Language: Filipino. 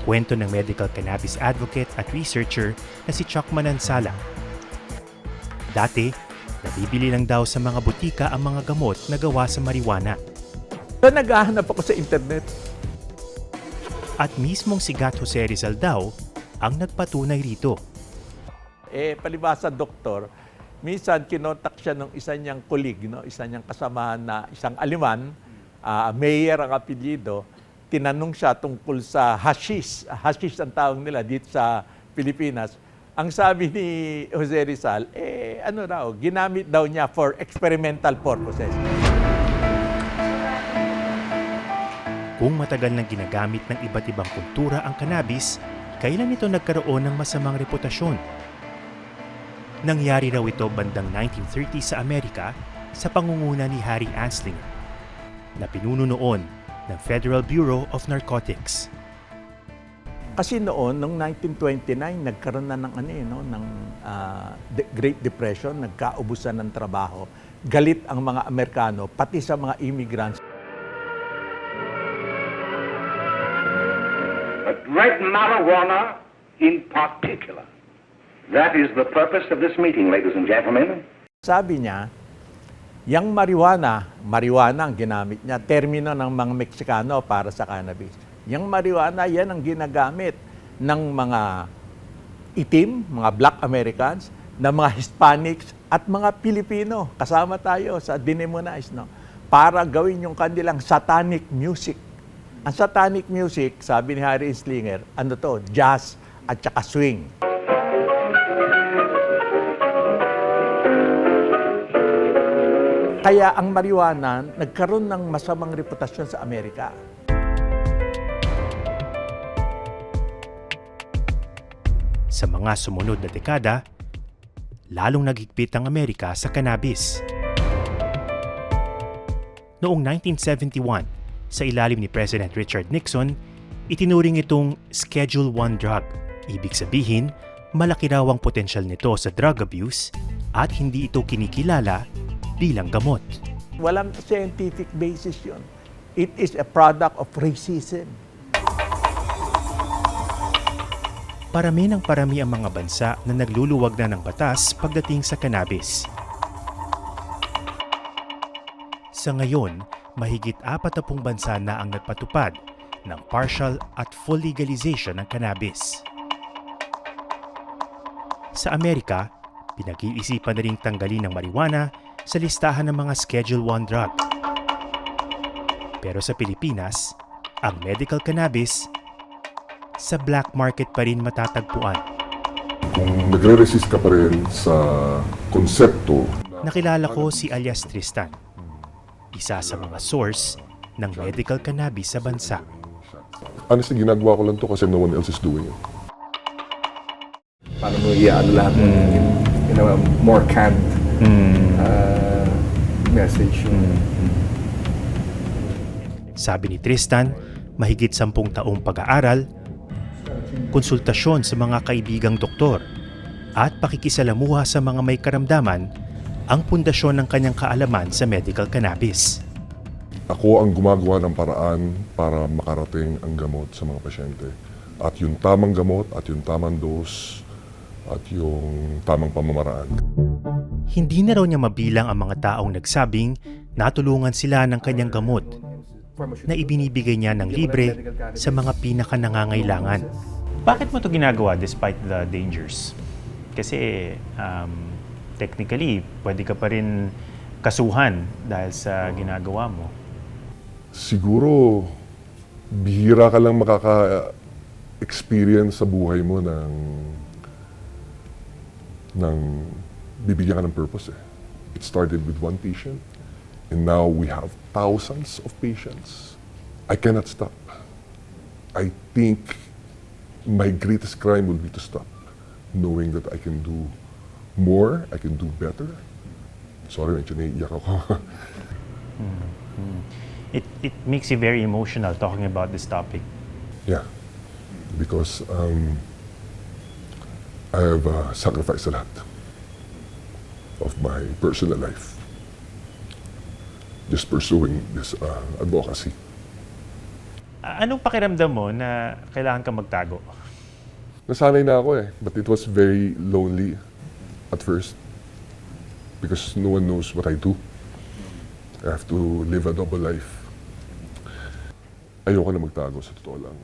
kwento ng medical cannabis advocate at researcher na si Chuck Manansala. Dati, nabibili lang daw sa mga butika ang mga gamot na gawa sa marijuana. So, naghahanap ako sa internet. At mismong si Gat Jose Rizal daw ang nagpatunay rito. Palibasa doktor, minsan kinontak siya ng isa niyang colleague, no? Isa niyang kasamahan na isang Aleman, Mayer ang apelyido, tinanong siya tungkol sa hashish. Hashish ang tawag nila dito sa Pilipinas. Ang sabi ni Jose Rizal, ginamit daw niya for experimental purposes. Kung matagal nang ginagamit ng iba't ibang kultura ang cannabis, kailan ito nagkaroon ng masamang reputasyon? Nangyari raw ito bandang 1930 sa Amerika sa pangunguna ni Harry Anslinger, na pinuno noon ng Federal Bureau of Narcotics. Kasi noon, noong 1929, nagkaroon na ng Great Depression, nagkaubusan ng trabaho. Galit ang mga Amerikano, pati sa mga immigrants. But red marijuana in particular. That is the purpose of this meeting, ladies and gentlemen. Sabi niya, yang marijuana ang ginamit niya, termino ng mga Meksikano para sa cannabis. Yang marijuana, yan ang ginagamit ng mga itim, mga Black Americans, ng mga Hispanics at mga Pilipino. Kasama tayo sa demonize, no? Para gawin yung kanilang satanic music. Ang satanic music, sabi ni Harry Anslinger, jazz at saka swing. Kaya ang marijuana nagkaroon ng masamang reputasyon sa Amerika. Sa mga sumunod na dekada, lalong naghigpit ang Amerika sa cannabis. Noong 1971, sa ilalim ni President Richard Nixon, itinuring itong Schedule I drug. Ibig sabihin, malaki raw ang potensyal nito sa drug abuse at hindi ito kinikilala bilang gamot. Walang scientific basis yun. It is a product of racism. Parami ng parami ang mga bansa na nagluluwag na ng batas pagdating sa cannabis. Sa ngayon, mahigit 40 bansa na ang nagpatupad ng partial at full legalization ng cannabis. Sa Amerika, pinag-iisipan na ring tanggalin ng marijuana sa listahan ng mga Schedule I drug. Pero sa Pilipinas, ang medical cannabis sa black market pa rin matatagpuan. Kung nagre-resist ka pa rin sa konsepto. Nakilala ko si alias Tristan, isa sa mga source ng medical cannabis sa bansa. Honestly, ginagawa ko lang to kasi no one else is doing it. Paano mo i-ano lahat in a more canned message. Sabi ni Tristan, mahigit 10 taong pag-aaral, konsultasyon sa mga kaibigang doktor, at pakikisalamuha sa mga may karamdaman ang pundasyon ng kanyang kaalaman sa medical cannabis. Ako ang gumagawa ng paraan para makarating ang gamot sa mga pasyente. At yung tamang gamot, at yung tamang dose, at yung tamang pamamaraan. Hindi na raw niya mabilang ang mga taong nagsabing natulungan sila ng kanyang gamot na ibinibigay niya ng libre sa mga pinaka-nangangailangan. Bakit mo ito ginagawa despite the dangers? Kasi technically, pwede ka pa rin kasuhan dahil sa ginagawa mo. Siguro, bihira ka lang makaka-experience sa buhay mo ng bibigyan ka ng purpose eh. It started with one patient, and now we have thousands of patients. I cannot stop. I think my greatest crime will be to stop, knowing that I can do more, I can do better. Sorry, medyo naiiyak ako. It makes you very emotional talking about this topic. Yeah, because I have sacrificed a lot of my personal life just pursuing this advocacy. Anong pakiramdam mo na kailangan kang magtago? Nasanay na ako eh, but it was very lonely at first because no one knows what I do. I have to live a double life. Ayoko na magtago sa totoo lang.